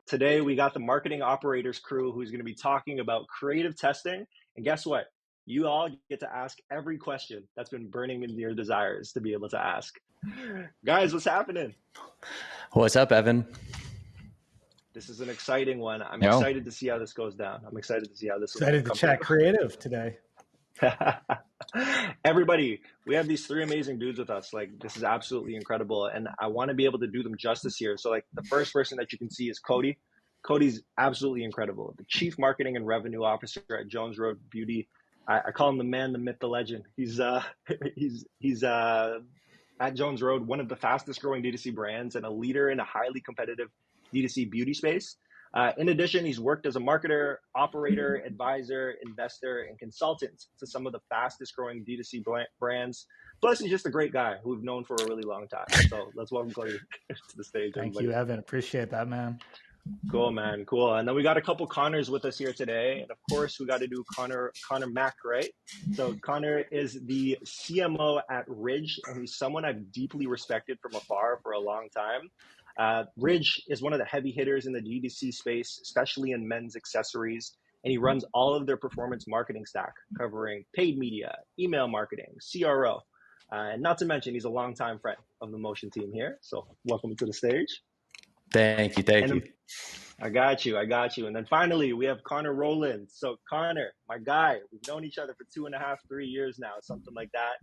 Today, we got the marketing operators crew who's going to be talking about creative testing. And guess what? You all get to ask every question that's been burning in your desires to be able to ask. Guys, what's happening? What's up, Evan? This is an exciting one. I'm Yo. excited to see how this goes down. I'm excited to see how this will Excited to chat creative today. Everybody, we have these three amazing dudes with us. Like, this is absolutely incredible, and I want to be able to do them justice here. So, like, the first person that you can see is Cody. Cody's absolutely incredible. The Chief Marketing and Revenue Officer at Jones Road Beauty. I call him the man, the myth, the legend. He's at Jones Road, one of the fastest growing D2C brands and a leader in a highly competitive D2C beauty space. In addition, he's worked as a marketer, operator, advisor, investor, and consultant to some of the fastest growing D2C brands. Plus, he's just a great guy who we've known for a really long time. So let's welcome Cody to the stage. Thank everybody. you, Evan. Appreciate that, man. Cool, man. Cool. And then we got a couple Connors with us here today. And of course, we got to do Connor Mack, right? So Connor is the CMO at Ridge, and he's someone I've deeply respected from afar for a long time. Ridge is one of the heavy hitters in the DTC space, especially in men's accessories. And he runs all of their performance marketing stack, covering paid media, email marketing, CRO. And not to mention, he's a longtime friend of the Motion team here. So welcome to the stage. Thank you. I got you. And then finally, we have Connor Rowland. So Connor, my guy, we've known each other for 2.5, 3 years now, something like that.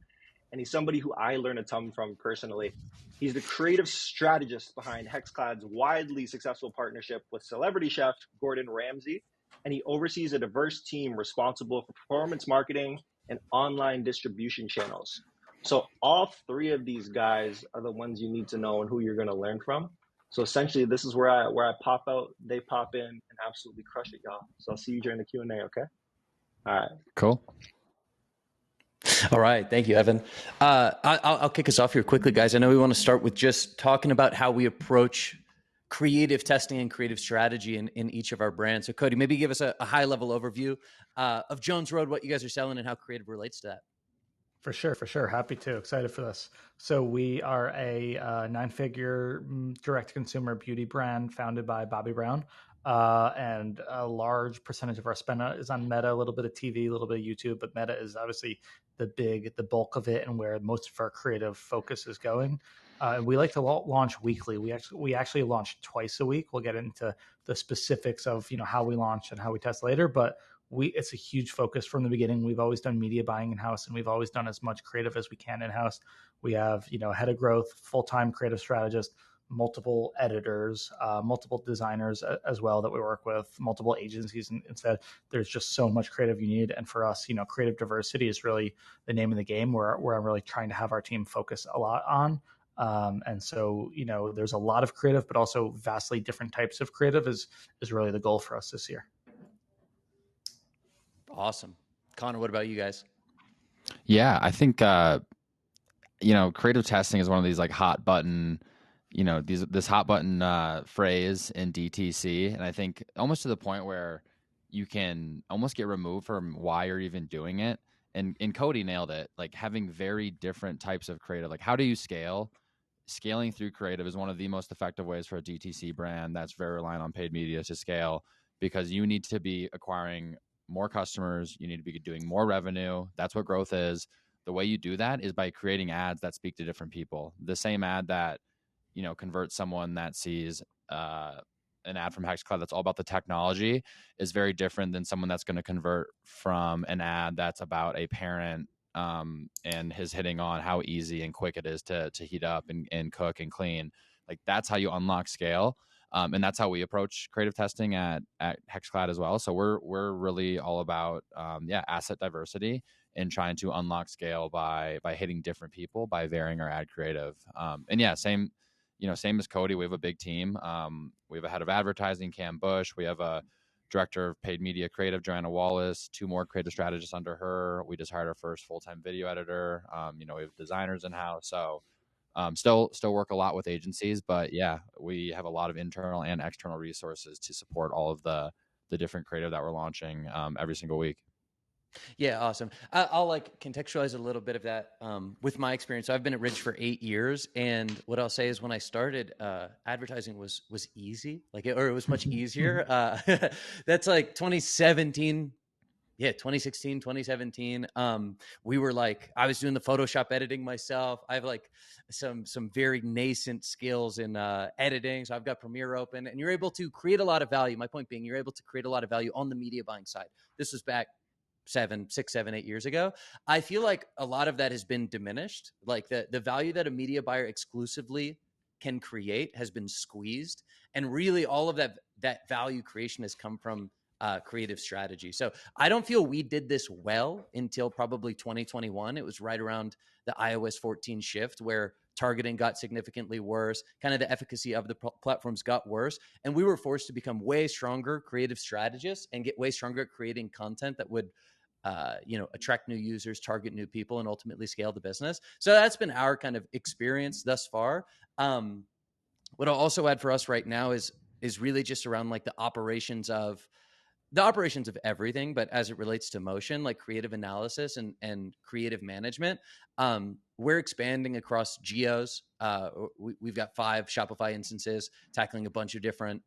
And he's somebody who I learn a ton from personally. He's the creative strategist behind HexClad's widely successful partnership with celebrity chef Gordon Ramsay. And he oversees a diverse team responsible for performance marketing and online distribution channels. So all three of these guys are the ones you need to know and who you're going to learn from. So essentially, this is where I pop out, they pop in, and absolutely crush it, y'all. So I'll see you during the Q&A, okay? All right. Cool. All right. Thank you, Evan. I'll kick us off here quickly, guys. I know we want to start with just talking about how we approach creative testing and creative strategy in each of our brands. So Cody, maybe give us a high-level overview of Jones Road, what you guys are selling, and how creative relates to that. For sure. Happy to. Excited for this. So we are a 9-figure direct-to-consumer beauty brand founded by Bobby Brown. And a large percentage of our spend is on Meta, a little bit of TV, a little bit of YouTube, but Meta is obviously the bulk of it and where most of our creative focus is going. We like to launch weekly. We actually launch twice a week. We'll get into the specifics of how we launch and how we test later, but it's a huge focus from the beginning. We've always done media buying in-house, and we've always done as much creative as we can in-house. We have, head of growth, full-time creative strategist, multiple editors, multiple designers as well that we work with, multiple agencies. And instead, there's just so much creative you need. And for us, creative diversity is really the name of the game where I'm really trying to have our team focus a lot on. And so, there's a lot of creative, but also vastly different types of creative is really the goal for us this year. Awesome. Connor, what about you guys? Yeah, I think, creative testing is one of these like hot button, this hot button phrase in DTC. And I think almost to the point where you can almost get removed from why you're even doing it. And Cody nailed it, like having very different types of creative. Like, how do you scale? Scaling through creative is one of the most effective ways for a DTC brand that's very reliant on paid media to scale, because you need to be acquiring more customers. You need to be doing more revenue. That's what growth is. The way you do that is by creating ads that speak to different people. The same ad that, converts someone that sees an ad from HexClad that's all about the technology is very different than someone that's going to convert from an ad that's about a parent and his hitting on how easy and quick it is to heat up and cook and clean. Like, that's how you unlock scale. And that's how we approach creative testing at HexClad as well. So we're really all about asset diversity and trying to unlock scale by hitting different people, by varying our ad creative. Same as Cody, we have a big team. We have a head of advertising, Cam Bush. We have a director of paid media creative, Joanna Wallace, 2 more creative strategists under her. We just hired our first full-time video editor. We have designers in-house. So still work a lot with agencies, but yeah, we have a lot of internal and external resources to support all of the different creative that we're launching every single week. Yeah, awesome. I'll like contextualize a little bit of that with my experience. So I've been at Ridge for 8 years, and what I'll say is when I started, advertising was easy, or it was much easier. That's like 2017. Yeah, 2016, 2017. We were like, I was doing the Photoshop editing myself. I have like some very nascent skills in editing. So I've got Premiere open, and you're able to create a lot of value. My point being, you're able to create a lot of value on the media buying side. This was back 6, 7, 8 years ago. I feel like a lot of that has been diminished. Like the value that a media buyer exclusively can create has been squeezed, and really all of that value creation has come from creative strategy. So I don't feel we did this well until probably 2021. It was right around the iOS 14 shift where targeting got significantly worse, kind of the efficacy of the platforms got worse, and we were forced to become way stronger creative strategists and get way stronger at creating content that would attract new users, target new people, and ultimately scale the business. So that's been our kind of experience thus far. What I'll also add for us right now is really just around like the operations of everything, but as it relates to motion, like creative analysis and creative management, we're expanding across geos. We've got 5 Shopify instances tackling a bunch of different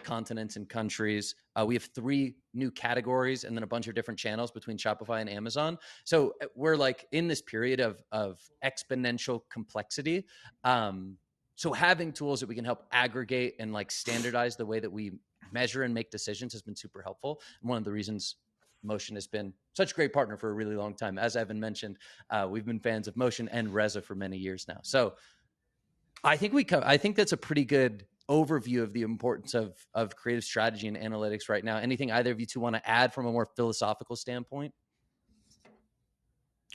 continents and countries. We have 3 new categories and then a bunch of different channels between Shopify and Amazon. So we're like in this period of exponential complexity. So having tools that we can help aggregate and like standardize the way that we measure and make decisions has been super helpful. And one of the reasons Motion has been such a great partner for a really long time. As Evan mentioned, we've been fans of Motion and Reza for many years now. So I think that's a pretty good overview of the importance of creative strategy and analytics right now. Anything either of you two want to add from a more philosophical standpoint?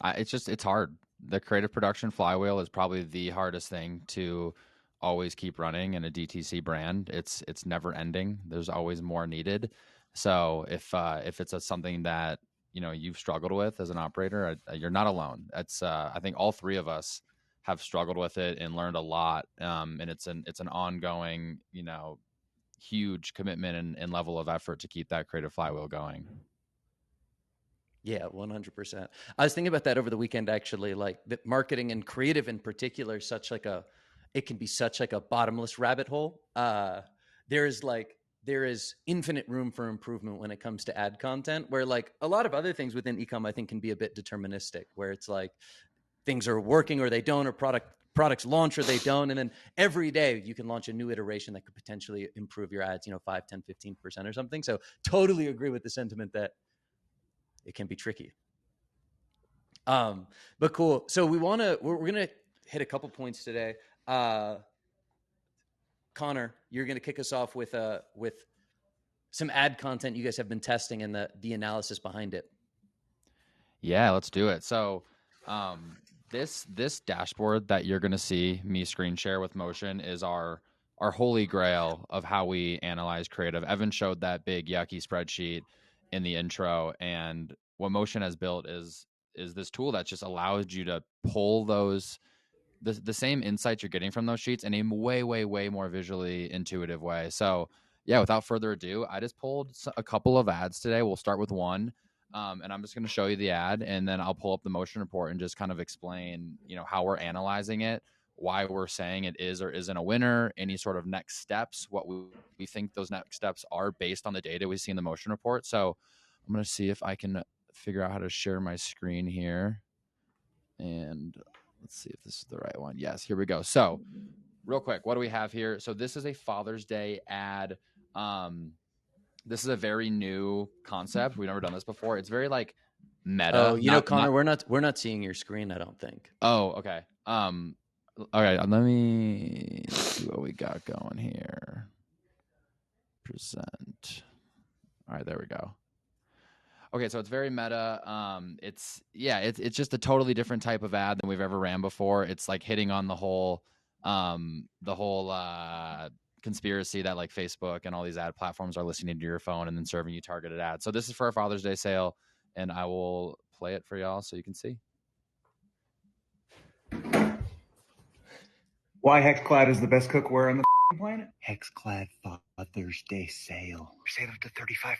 It's hard. The creative production flywheel is probably the hardest thing to always keep running in a DTC brand. It's never ending. There's always more needed. So if it's something that you've struggled with as an operator, you're not alone. It's I think all 3 of us have struggled with it and learned a lot. And it's an ongoing huge commitment and level of effort to keep that creative flywheel going. Yeah, 100%. I was thinking about that over the weekend, actually, like that marketing and creative in particular, it can be such like a bottomless rabbit hole. There is infinite room for improvement when it comes to ad content, where like a lot of other things within e-com, I think can be a bit deterministic, where it's like things are working or they don't, or products launch or they don't. And then every day you can launch a new iteration that could potentially improve your ads, 5, 10, 15% or something. So totally agree with the sentiment that it can be tricky. But cool. So we're going to hit a couple points today. Connor, you're going to kick us off with some ad content you guys have been testing and the analysis behind it. Yeah, let's do it. So this dashboard that you're going to see me screen share with Motion is our holy grail of how we analyze creative. Evan showed that big yucky spreadsheet in the intro, and what Motion has built is this tool that just allows you to pull the same insights you're getting from those sheets in a way more visually intuitive way. So yeah, without further ado, I just pulled a couple of ads today. We'll start with one, and I'm just going to show you the ad, and then I'll pull up the Motion report and just kind of explain how we're analyzing it, why we're saying it is or isn't a winner, any sort of next steps, what we think those next steps are based on the data we see in the Motion report. So I'm going to see if I can figure out how to share my screen here. And let's see if this is the right one. Yes, here we go. So real quick, what do we have here? So this is a Father's Day ad. This is a very new concept. We've never done this before. It's very like meta. Oh, Connor, we're not seeing your screen, I don't think. Oh, okay. Okay, let me see what we got going here. Present. All right, there we go. Okay, so it's very meta. It's just a totally different type of ad than we've ever ran before. It's like hitting on the whole conspiracy that like Facebook and all these ad platforms are listening to your phone and then serving you targeted ads. So this is for our Father's Day sale, and I will play it for y'all so you can see. Why HexClad is the best cookware on the planet? HexClad Father's Day sale. Save up to 35%.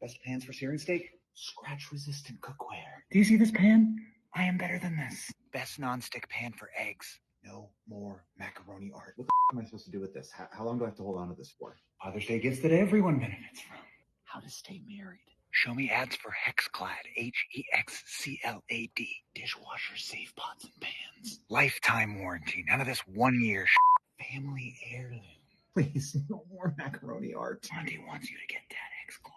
Best pans for searing steak? Scratch-resistant cookware. Do you see this pan? I am better than this. Best nonstick pan for eggs. No more macaroni art. What the am I supposed to do with this? How long do I have to hold on to this for? Father's Day gifts that everyone benefits from. How to stay married. Show me ads for HexClad, HexClad. Dishwasher safe pots and pans. Lifetime warranty. None of this 1 year Family heirloom. Please, no more macaroni art. Monty wants you to get that HexClad.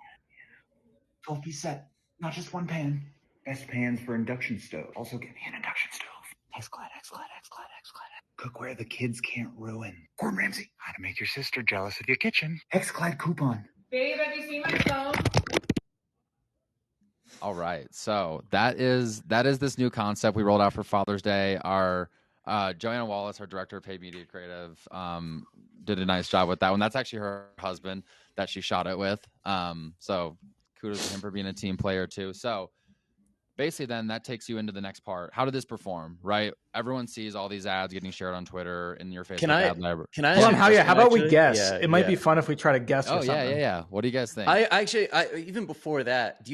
12-piece set, not just one pan. Best pans for induction stove. Also get me an induction stove. HexClad. Cookware the kids can't ruin. Gordon Ramsay, how to make your sister jealous of your kitchen. HexClad coupon. Babe, have you seen my phone? All right, so that is this new concept we rolled out for Father's Day. Our Joanna Wallace, our director of paid media creative, did a nice job with that one. That's actually her husband that she shot it with. So kudos to him for being a team player too. So basically then that takes you into the next part. How did this perform, right? Everyone sees all these ads getting shared on Twitter in your Facebook ad library. Can I Hold on, ask you a how question, about we actually? guess? Yeah, It might be fun if we try to guess or something. Yeah. What do you guys think? I even before that,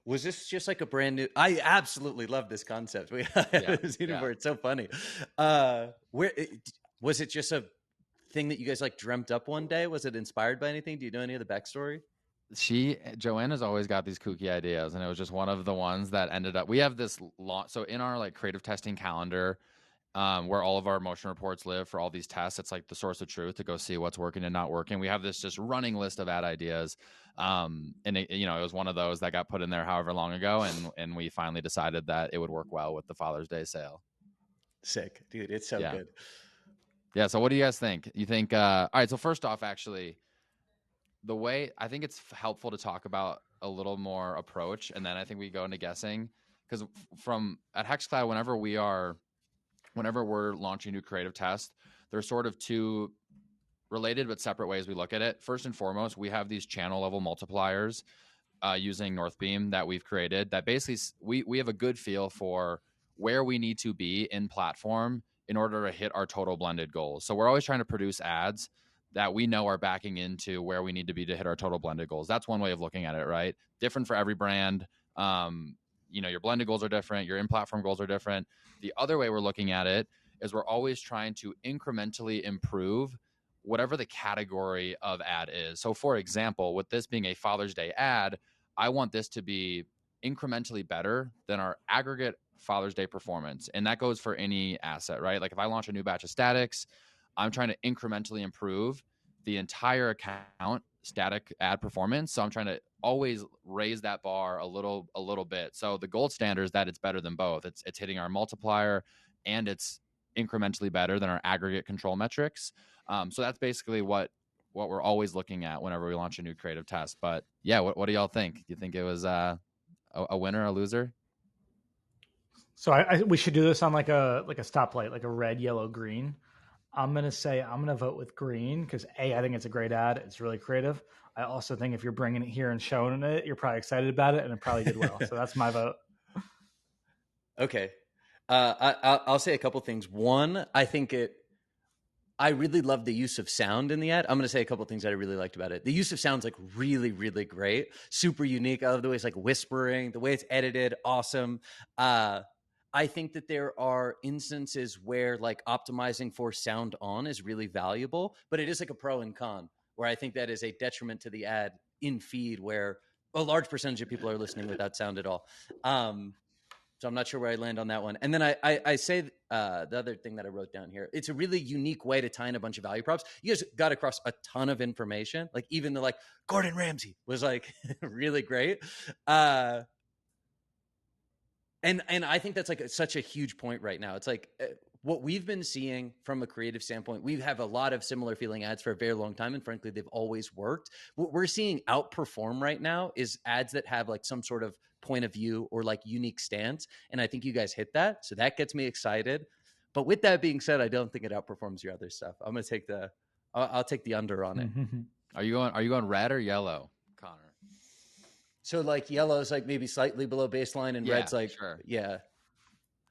was this just like a brand new? I absolutely love this concept. We it's so funny. Where was it? Just a thing that you guys like dreamt up one day? Was it inspired by anything? Do you know any of the backstory? Joanna's always got these kooky ideas, and it was just one of the ones that ended up. We have this so in our like creative testing calendar, where all of our motion reports live for all these tests. It's like the source of truth to go see what's working and not working. We have this just running list of ad ideas. And it was one of those that got put in there however long ago. And we finally decided that it would work well with the Father's Day sale. Sick, dude. It's so good. Yeah. So what do you guys think? You think, all right. So first off, actually, the way I think it's helpful to talk about a little more approach. And then I think we go into guessing, because at HexClad, whenever we're launching new creative tests, there's sort of two related but separate ways we look at it. First and foremost, we have these channel level multipliers using Northbeam that we've created that basically we have a good feel for where we need to be in platform in order to hit our total blended goals. So we're always trying to produce ads that we know are backing into where we need to be to hit our total blended goals. That's one way of looking at it, right? Different for every brand. Your blended goals are different. Your in-platform goals are different. The other way we're looking at it is we're always trying to incrementally improve whatever the category of ad is. So for example, with this being a Father's Day ad, I want this to be incrementally better than our aggregate Father's Day performance. And that goes for any asset, right? Like if I launch a new batch of statics, I'm trying to incrementally improve the entire account static ad performance. So I'm trying to always raise that bar a little bit. So the gold standard is that it's better than both. It's hitting our multiplier and it's incrementally better than our aggregate control metrics. So that's basically what we're always looking at whenever we launch a new creative test. But yeah, what do y'all think? Do you think it was a winner, a loser? So we should do this on like a stoplight, like a red, yellow, green. I'm going to vote with green because I think it's a great ad. It's really creative. I also think if you're bringing it here and showing it, you're probably excited about it and it probably did well. So that's my vote. Okay. I'll say a couple things. One, I really love the use of sound in the ad. I'm going to say a couple things that I really liked about it. The use of sound's like really, really great. Super unique. I love the way it's like whispering, the way it's edited. Awesome. I think that there are instances where like optimizing for sound on is really valuable, but it is like a pro and con where I think that is a detriment to the ad in feed where a large percentage of people are listening without sound at all. So I'm not sure where I land on that one. And then I say the other thing that I wrote down here, it's a really unique way to tie in a bunch of value props. You guys got across a ton of information. Like even the like Gordon Ramsay was like really great. And I think that's like such a huge point right now. It's like what we've been seeing from a creative standpoint, we have a lot of similar feeling ads for a very long time. And frankly, they've always worked. What we're seeing outperform right now is ads that have like some sort of point of view or like unique stance. And I think you guys hit that. So that gets me excited. But with that being said, I don't think it outperforms your other stuff. I'm going to take I'll take the under on it. Are you going red or yellow, Connor? So like yellow is like maybe slightly below baseline and red's like, sure. Yeah,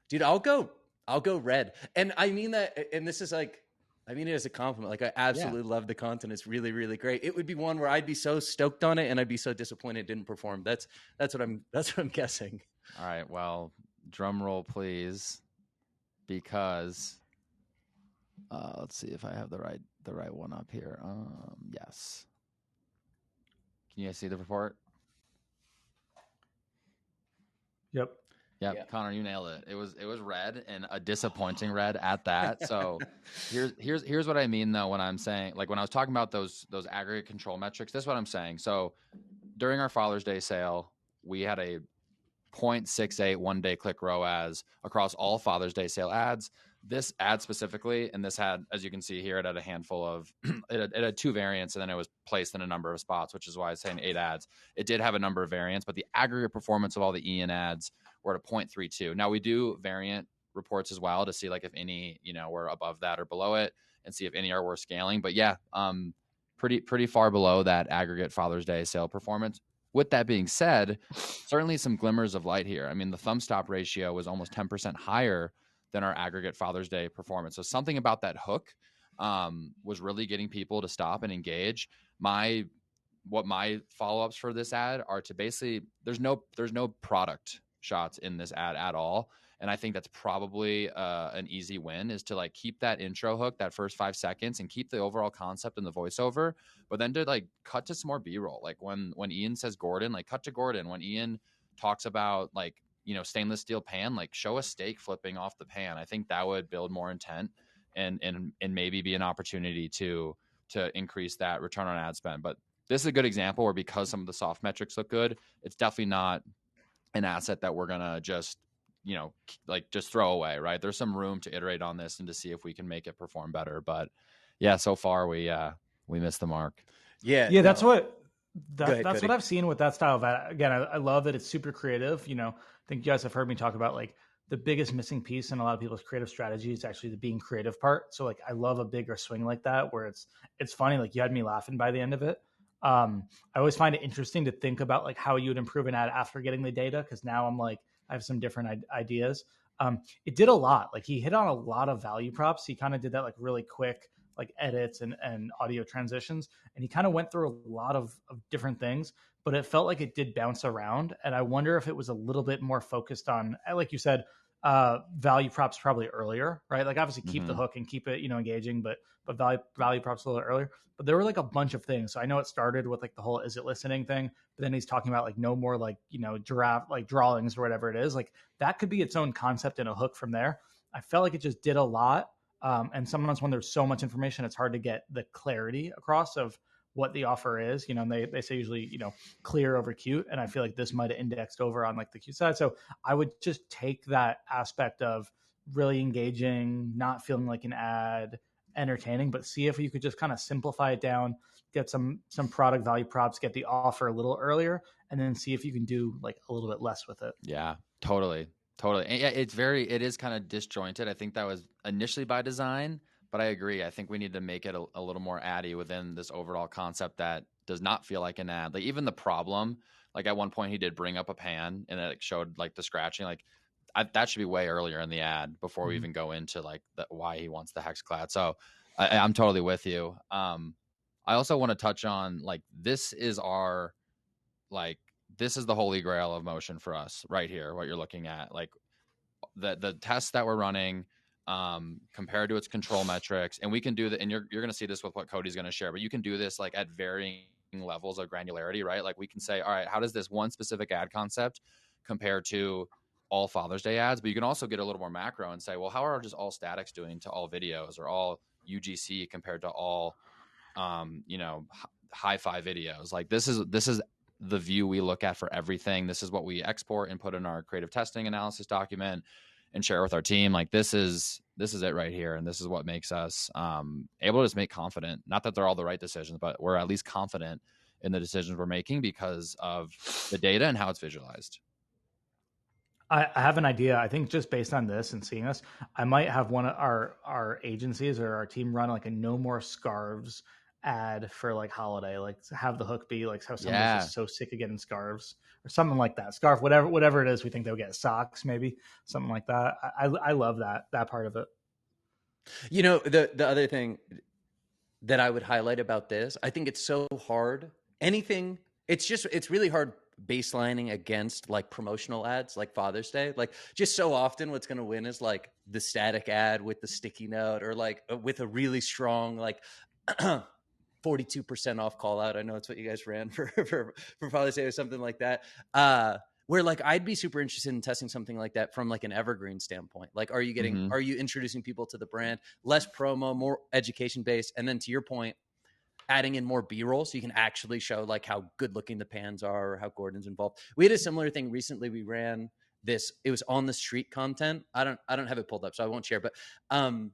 dude, I'll go red. And I mean that, and this is like, I mean it as a compliment. Like I absolutely love the content. It's really, really great. It would be one where I'd be so stoked on it and I'd be so disappointed it didn't perform. That's what I'm guessing. All right. Well, drum roll, please, because let's see if I have the right one up here. Yes. Can you guys see the report? Yep. Yeah, Connor, you nailed it. It was red, and a disappointing red at that. So here's what I mean though when I'm saying, like, when I was talking about those aggregate control metrics, this is what I'm saying. So during our Father's Day sale, we had a 0.68 one-day click ROAS across all Father's Day sale ads. This ad specifically, and this had, as you can see here, it had a handful of, it had 2 variants, and then it was placed in a number of spots, which is why I'm saying 8 ads. It did have a number of variants, but the aggregate performance of all the Ian ads were at a 0.32. Now we do variant reports as well to see like if any, were above that or below it, and see if any are worth scaling. But yeah, pretty far below that aggregate Father's Day sale performance. With that being said, certainly some glimmers of light here. I mean, the thumb stop ratio was almost 10% higher than our aggregate Father's Day performance. So something about that hook was really getting people to stop and engage. What my follow-ups for this ad are to basically, there's no product shots in this ad at all. And I think that's probably an easy win, is to like keep that intro hook, that first 5 seconds, and keep the overall concept in the voiceover, but then to like cut to some more B-roll. Like when Ian says Gordon, like cut to Gordon. When Ian talks about like, stainless steel pan, like show a steak flipping off the pan. I think that would build more intent and maybe be an opportunity to increase that return on ad spend. But this is a good example where, because some of the soft metrics look good, it's definitely not an asset that we're gonna just just throw away, right? There's some room to iterate on this and to see if we can make it perform better. But yeah, so far we missed the mark. Yeah, no. That's what I've seen with that style of ad. Again, I love that it's super creative. I think you guys have heard me talk about like the biggest missing piece in a lot of people's creative strategy is actually the being creative part. So like I love a bigger swing like that where it's funny. Like you had me laughing by the end of it. I always find it interesting to think about like how you would improve an ad after getting the data, because now I'm like, I have some different ideas. It did a lot. Like he hit on a lot of value props. He kind of did that like really quick, like edits and audio transitions. And he kind of went through a lot of different things, but it felt like it did bounce around. And I wonder if it was a little bit more focused on, like you said, value props probably earlier, right? Like obviously keep the hook and keep it, engaging, but value props a little earlier. But there were like a bunch of things. So I know it started with like the whole "is it listening" thing, but then he's talking about like no more like, giraffe, like drawings or whatever it is. Like that could be its own concept and a hook from there. I felt like it just did a lot. And sometimes when there's so much information, it's hard to get the clarity across of what the offer is, and they say usually, clear over cute. And I feel like this might have indexed over on like the cute side. So I would just take that aspect of really engaging, not feeling like an ad, entertaining, but see if you could just kind of simplify it down, get some product value props, get the offer a little earlier, and then see if you can do like a little bit less with it. Yeah, totally. And yeah, it is kind of disjointed. I think that was initially by design, but I agree. I think we need to make it a little more addy within this overall concept that does not feel like an ad. Like even the problem, like at one point he did bring up a pan and it showed like the scratching, like that should be way earlier in the ad before we even go into like why he wants the HexClad. So I'm totally with you. I also want to touch on like, this is the holy grail of motion for us right here. What you're looking at, like the tests that we're running, compared to its control metrics, and we can do that. And you're going to see this with what Cody's going to share, but you can do this like at varying levels of granularity, right? Like we can say, all right, how does this one specific ad concept compare to all Father's Day ads? But you can also get a little more macro and say, well, how are just all statics doing to all videos, or all UGC compared to all, hi-fi videos? Like this is the view we look at for everything. This is what we export and put in our creative testing analysis document and share with our team. Like this is it right here. And this is what makes us able to just make confident, not that they're all the right decisions, but we're at least confident in the decisions we're making because of the data and how it's visualized. I have an idea. I think just based on this and seeing this, I might have one of our agencies or our team run like a no more scarves ad for like holiday, like have the hook be like how someone's just so sick of getting scarves or something like that. Scarf, whatever it is, we think they'll get socks, maybe something like that. I love that part of it. You know, the other thing that I would highlight about this, I think it's so hard. Anything, it's really hard baselining against like promotional ads like Father's Day. Like just so often what's going to win is like the static ad with the sticky note or like with a really strong like 42% off call out. I know it's what you guys ran for Father's Day or something like that. Where like I'd be super interested in testing something like that from like an evergreen standpoint. Like, are you introducing people to the brand, less promo, more education based? And then to your point, adding in more B-roll so you can actually show like how good looking the pans are or how Gordon's involved. We had a similar thing recently. We ran this, it was on the street content. I don't have it pulled up, so I won't share, but on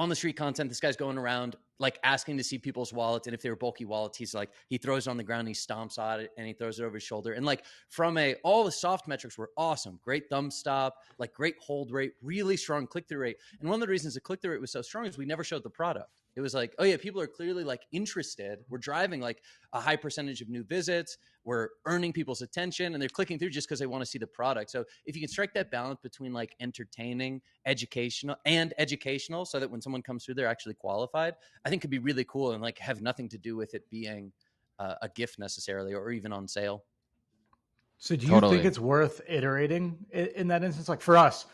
the street content, this guy's going around like asking to see people's wallets, and if they were bulky wallets, he's like, he throws it on the ground, he stomps on it, and he throws it over his shoulder. And like all the soft metrics were awesome. Great thumb stop, like great hold rate, really strong click-through rate. And one of the reasons the click-through rate was so strong is we never showed the product. It was like, oh yeah, people are clearly like interested. We're driving like a high percentage of new visits. We're earning people's attention and they're clicking through just because they want to see the product. So if you can strike that balance between like entertaining, educational so that when someone comes through, they're actually qualified, I think could be really cool and like have nothing to do with it being a gift necessarily or even on sale. So do you think it's worth iterating in that instance? Like for us,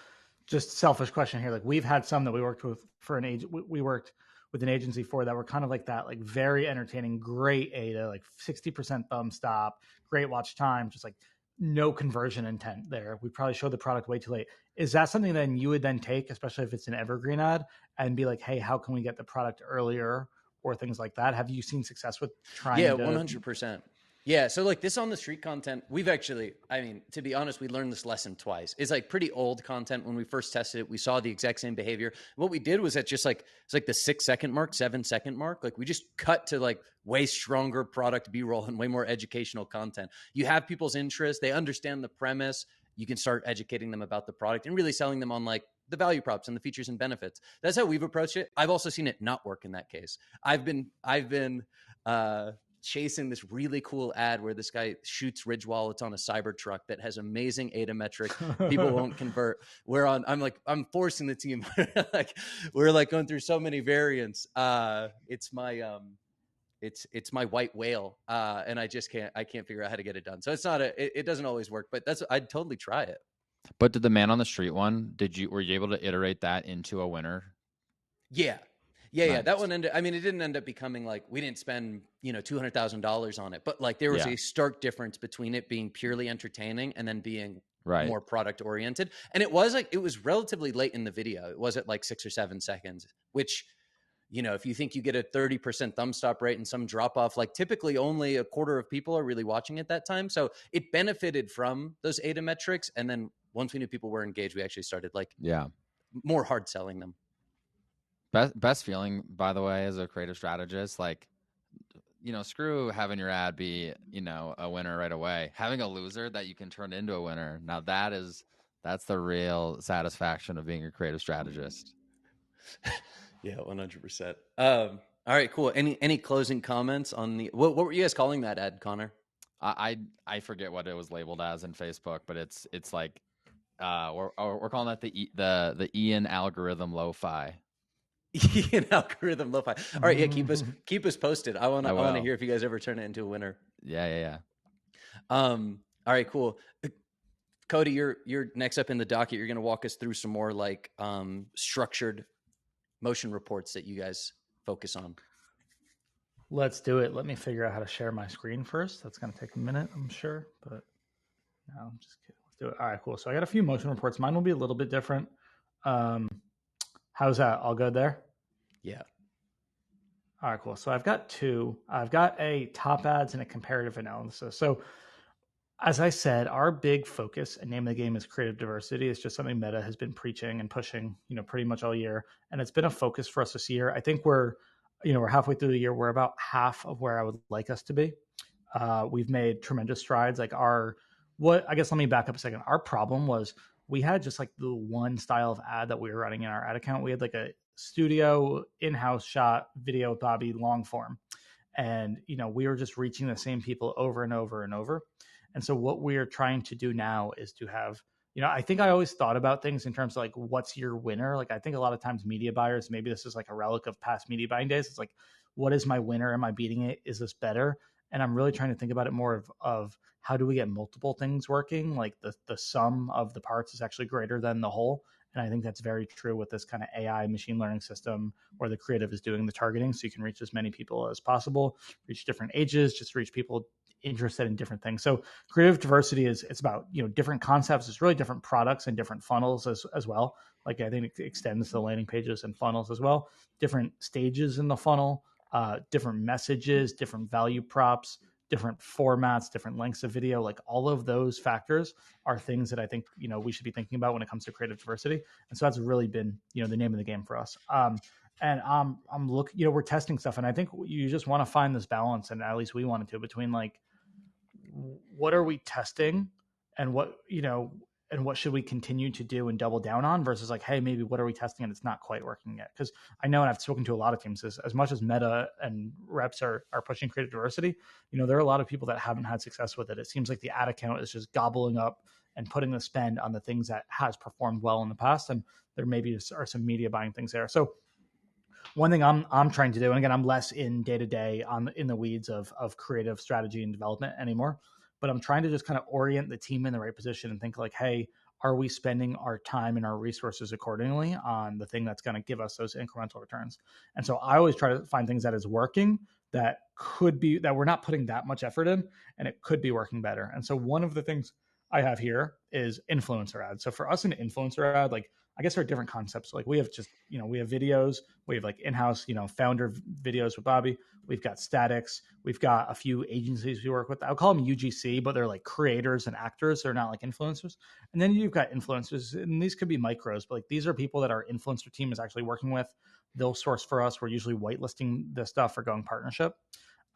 just selfish question here. Like we've had some that we worked with for an age. We worked with an agency for that were kind of like that, like very entertaining, great ADA, like 60% thumb stop, great watch time, just like no conversion intent there. We probably showed the product way too late. Is that something then you would then take, especially if it's an evergreen ad, and be like, hey, how can we get the product earlier or things like that? Have you seen success with trying? Yeah, 100%. Yeah, so like this on the street content, we've actually, I mean, to be honest, we learned this lesson twice. It's like pretty old content. When we first tested it, we saw the exact same behavior. What we did was at just like, it's like the 6-second mark, 7-second mark. Like we just cut to like way stronger product B-roll and way more educational content. You have people's interest. They understand the premise. You can start educating them about the product and really selling them on like the value props and the features and benefits. That's how we've approached it. I've also seen it not work in that case. I've been chasing this really cool ad where this guy shoots Ridge wallets on a Cybertruck that has amazing ADA metric. People won't convert. I'm forcing the team. Like we're like going through so many variants. It's my white whale. And I can't figure out how to get it done. So it's not it doesn't always work, but I'd totally try it. But did the man on the street one, were you able to iterate that into a winner? Yeah. Yeah, nice. Yeah, that one ended. I mean, it didn't end up becoming like we didn't spend $200,000 on it, but like there was a stark difference between it being purely entertaining and then being more product oriented. And it was relatively late in the video. It was at like 6 or 7 seconds, which if you think you get a 30% thumb stop rate and some drop off, like typically only a quarter of people are really watching at that time. So it benefited from those ADA metrics. And then once we knew people were engaged, we actually started more hard selling them. Best feeling, by the way, as a creative strategist, like, screw having your ad be, a winner right away. Having a loser that you can turn into a winner. Now that's the real satisfaction of being a creative strategist. Yeah, 100%. All right, cool. Any closing comments on what were you guys calling that ad, Connor? I forget what it was labeled as in Facebook, but it's like we're calling that the Ian algorithm lo-fi. Ian algorithm lo-fi. All right, yeah, keep us posted. I want to hear if you guys ever turn it into a winner. Yeah. All right, cool. Cody, you're next up in the docket. You're going to walk us through some more like structured motion reports that you guys focus on. Let's do it. Let me figure out how to share my screen first. That's going to take a minute, I'm sure, but no, I'm just kidding. Let's do it. All right, cool. So I got a few motion reports. Mine will be a little bit different. How's that? All good there? Yeah. All right, cool. So I've got two. I've got a top ads and a comparative analysis. So as I said, our big focus and name of the game is creative diversity. It's just something Meta has been preaching and pushing, pretty much all year. And it's been a focus for us this year. I think we're halfway through the year. We're about half of where I would like us to be. We've made tremendous strides. Like I guess let me back up a second. Our problem was we had just like the one style of ad that we were running in our ad account. We had like a studio in-house shot video with Bobby long form. And, we were just reaching the same people over and over and over. And so what we're trying to do now is to have, I think I always thought about things in terms of like, what's your winner? Like, I think a lot of times media buyers, maybe this is like a relic of past media buying days. It's like, what is my winner? Am I beating it? Is this better? And I'm really trying to think about it more of how do we get multiple things working? Like the sum of the parts is actually greater than the whole. And I think that's very true with this kind of AI machine learning system where the creative is doing the targeting. So you can reach as many people as possible, reach different ages, just reach people interested in different things. So creative diversity is it's about different concepts. It's really different products and different funnels as well. Like I think it extends to landing pages and funnels as well. Different stages in the funnel, different messages, different value props, different formats, different lengths of video. Like all of those factors are things that I think we should be thinking about when it comes to creative diversity. And so that's really been the name of the game for us. And I'm looking, we're testing stuff, and I think you just want to find this balance, and at least we wanted to, between like, what are we testing and what should we continue to do and double down on versus like, hey, maybe what are we testing and it's not quite working yet? Because I know, and I've spoken to a lot of teams, as much as Meta and reps are pushing creative diversity, there are a lot of people that haven't had success with it. It seems like the ad account is just gobbling up and putting the spend on the things that has performed well in the past, and there maybe are some media buying things there. So one thing I'm trying to do, and again, I'm less in day to day in the weeds of creative strategy and development anymore, but I'm trying to just kind of orient the team in the right position and think like, hey, are we spending our time and our resources accordingly on the thing that's going to give us those incremental returns? And so I always try to find things that is working, that could be, that we're not putting that much effort in, and it could be working better. And so one of the things I have here is influencer ads. So for us, an influencer ad, like, I guess there are different concepts. Like we have just, we have videos, we have like in-house, founder videos with Bobby. We've got statics. We've got a few agencies we work with. I'll call them UGC, but they're like creators and actors. They're not like influencers. And then you've got influencers, and these could be micros, but like these are people that our influencer team is actually working with. They'll source for us. We're usually whitelisting this stuff for going partnership.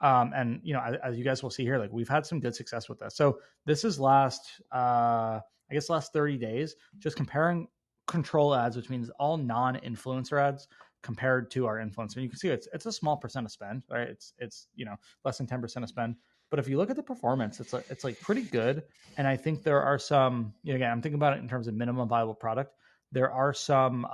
And as you guys will see here, like we've had some good success with this. So this is last 30 days, just comparing control ads, which means all non-influencer ads compared to our influencer. And you can see it's a small percent of spend, right? It's less than 10% of spend. But if you look at the performance, it's like pretty good. And I think there are some, again, I'm thinking about it in terms of minimum viable product. There are some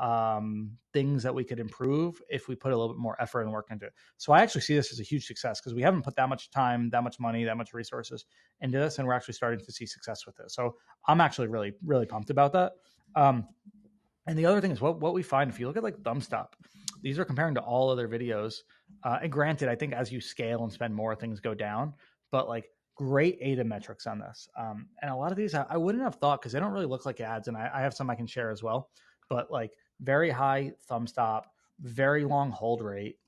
things that we could improve if we put a little bit more effort and work into it. So I actually see this as a huge success because we haven't put that much time, that much money, that much resources into this, and we're actually starting to see success with it. So I'm actually really, really pumped about that. And the other thing is what we find, if you look at like Thumbstop, these are comparing to all other videos. And granted, I think as you scale and spend more, things go down, but like great ADA metrics on this. And a lot of these I wouldn't have thought, because they don't really look like ads. And I have some I can share as well, but like very high Thumbstop, very long hold rate,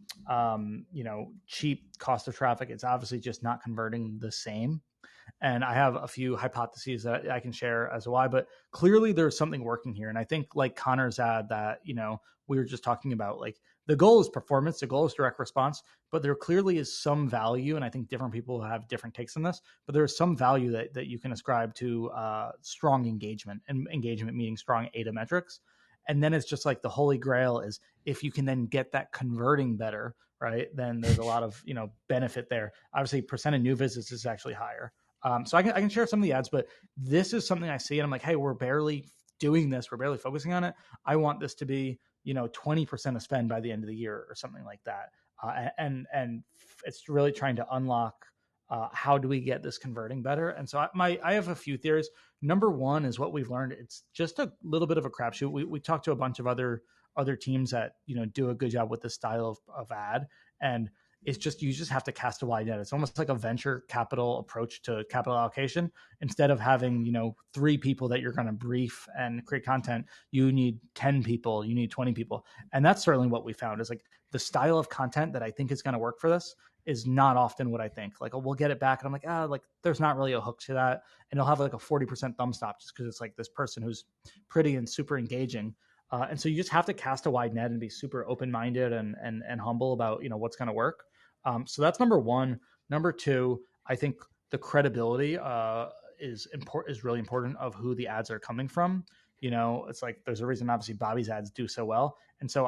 cheap cost of traffic. It's obviously just not converting the same. And I have a few hypotheses that I can share as to why, but clearly there's something working here. And I think like Connor's ad that, we were just talking about, like the goal is performance, the goal is direct response, but there clearly is some value. And I think different people have different takes on this, but there's some value that you can ascribe to strong engagement, and engagement meaning strong ADA metrics. And then it's just like the holy grail is if you can then get that converting better, right? Then there's a lot of, benefit there. Obviously percent of new visits is actually higher. So I can share some of the ads, but this is something I see and I'm like, hey, we're barely doing this. We're barely focusing on it. I want this to be, 20% of spend by the end of the year or something like that. And it's really trying to unlock how do we get this converting better? And so I have a few theories. Number one is what we've learned. It's just a little bit of a crapshoot. We talked to a bunch of other teams that, do a good job with this style of ad. And it's just, you just have to cast a wide net. It's almost like a venture capital approach to capital allocation. Instead of having, 3 people that you're going to brief and create content, you need 10 people, you need 20 people. And that's certainly what we found is like the style of content that I think is going to work for this is not often what I think. Like, we'll get it back. And I'm like, like there's not really a hook to that. And it'll have like a 40% Thumbstop just because it's like this person who's pretty and super engaging. And so you just have to cast a wide net and be super open-minded and humble about, what's going to work. So that's number one. Number two, I think the credibility is really important of who the ads are coming from. It's like there's a reason obviously Bobby's ads do so well. And so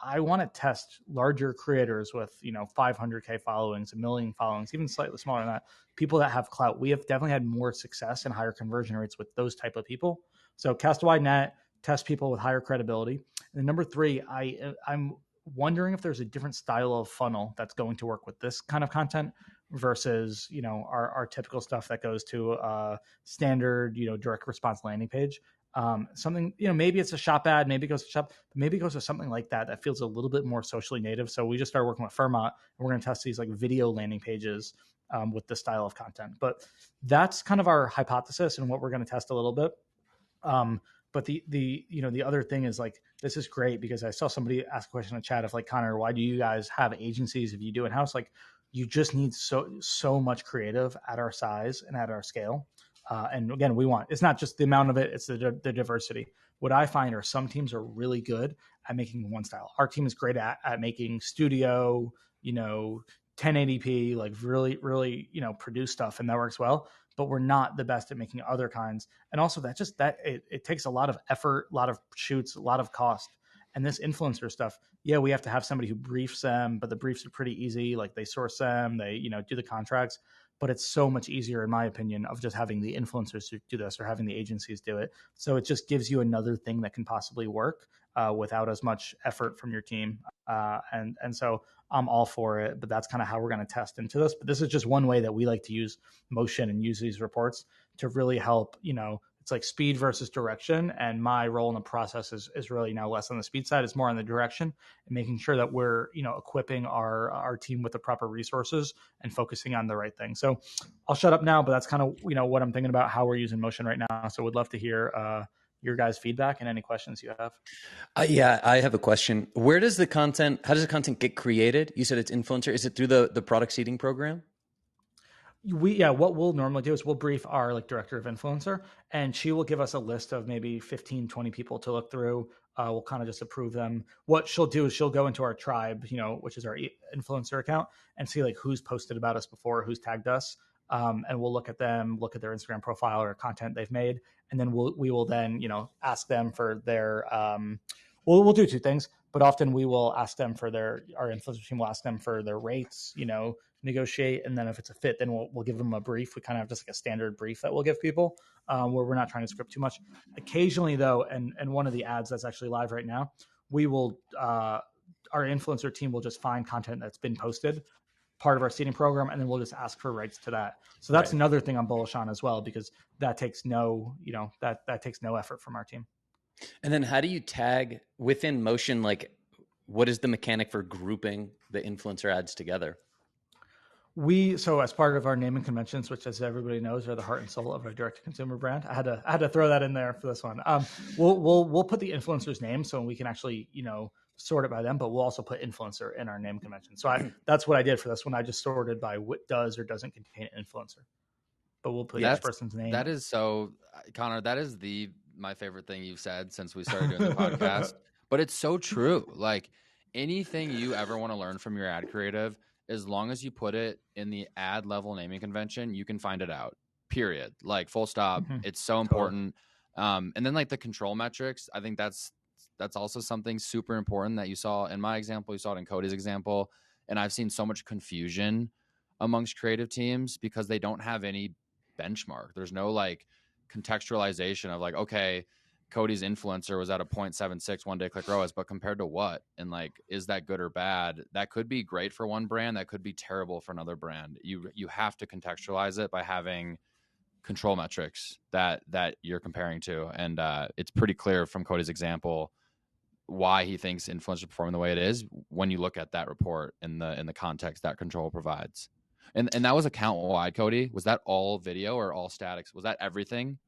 I want to test larger creators with, 500K followings, 1 million followings, even slightly smaller than that, people that have clout. We have definitely had more success and higher conversion rates with those type of people. So cast a wide net, test people with higher credibility. And number 3, I'm wondering if there's a different style of funnel that's going to work with this kind of content versus, our typical stuff that goes to a standard, direct response landing page. Something, maybe it's a shop ad, maybe it goes to shop, maybe it goes to something like that feels a little bit more socially native. So we just started working with Fairmont, and we're going to test these like video landing pages with this style of content. But that's kind of our hypothesis and what we're going to test a little bit. But the other thing is, like, this is great because I saw somebody ask a question in the chat of like, Connor, why do you guys have agencies if you do in-house? Like, you just need so much creative at our size and at our scale. And again, it's not just the amount of it, it's the diversity. What I find are some teams are really good at making one style. Our team is great at making studio, 1080p, like really, really, produce stuff, and that works well. But we're not the best at making other kinds. And also it takes a lot of effort, a lot of shoots, a lot of cost. And this influencer stuff, we have to have somebody who briefs them, but the briefs are pretty easy. Like, they source them, they, do the contracts, but it's so much easier, in my opinion, of just having the influencers do this or having the agencies do it. So it just gives you another thing that can possibly work without as much effort from your team. And so I'm all for it, but that's kind of how we're going to test into this. But this is just one way that we like to use motion and use these reports to really help, it's like speed versus direction. And my role in the process is really now less on the speed side. It's more on the direction and making sure that we're, equipping our team with the proper resources and focusing on the right thing. So I'll shut up now, but that's kind of, what I'm thinking about how we're using motion right now. So would love to hear your guys' feedback and any questions you have. Yeah, I have a question. How does the content get created? You said it's influencer. Is it through the product seeding program? What we'll normally do is we'll brief our like director of influencer, and she will give us a list of maybe 15, 20 people to look through. We'll kind of just approve them. What she'll do is she'll go into our tribe, which is our influencer account, and see like who's posted about us before, who's tagged us. And we'll look at them, look at their Instagram profile or content they've made. And then we will then, ask them for their, we'll do 2 things, but often we will ask them for our influencer team will ask them for their rates, negotiate. And then if it's a fit, then we'll give them a brief. We kind of have just like a standard brief that we'll give people where we're not trying to script too much. Occasionally though, and one of the ads that's actually live right now, we will, our influencer team will just find content that's been posted, part of our seeding program, and then we'll just ask for rights to that. So that's another thing I'm bullish on as well, because that takes no effort from our team. And then how do you tag within motion? Like, what is the mechanic for grouping the influencer ads together? So as part of our naming conventions, which as everybody knows are the heart and soul of our direct to consumer brand, I had to throw that in there for this one. We'll put the influencer's name so we can actually, sort it by them, but we'll also put influencer in our name convention. So that's what I did for this one. I just sorted by what does or doesn't contain an influencer, but we'll put each person's name. That is so, Connor, that is my favorite thing you've said since we started doing the podcast, but it's so true. Like, anything you ever want to learn from your ad creative, as long as you put it in the ad level naming convention, you can find it out, period. Like, full stop. Mm-hmm. It's so important. And then like the control metrics, I think that's also something super important that you saw in my example, you saw it in Cody's example. And I've seen so much confusion amongst creative teams because they don't have any benchmark. There's no like contextualization of like, okay, Cody's influencer was at a 0.76 one day click ROAS, but compared to what? And like, is that good or bad? That could be great for one brand. That could be terrible for another brand. You have to contextualize it by having control metrics that you're comparing to. And it's pretty clear from Cody's example why he thinks influencers performing the way it is when you look at that report in the context that control provides. And that was account wide, Cody. Was that all video or all statics? Was that everything?